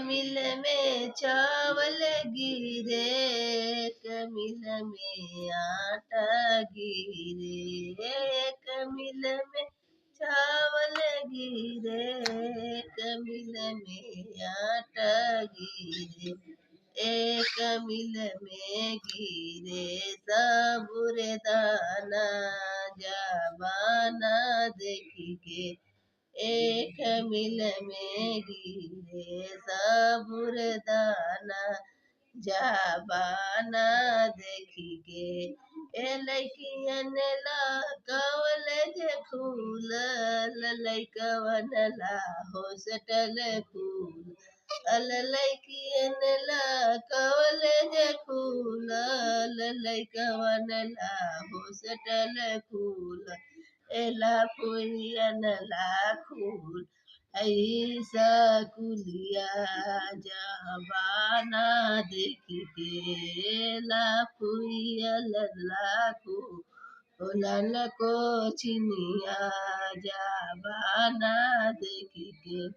मिल में चावल गिरे, एक मिल में आटा गिरे, एक मिल में चावल गिरे, एक मिल में आटा गिरे, एक मिल में गिरे सबुरे दाना, जबाना देखिए एक मिल में गिरे सबुर दाना, जबाना देखिए ए लैकियन ला कॉलेज खुलल, लैकवन ला हॉस्टल खुलल, लैकियन ला कॉलेज खुलल, लैकवन ला हॉस्टल खुलल, एला पुरियन लाखुल ऐसा कुलिया, जबाना देखी के ला पुरियल लाखू होलन को चिनिया, जबाना देखी के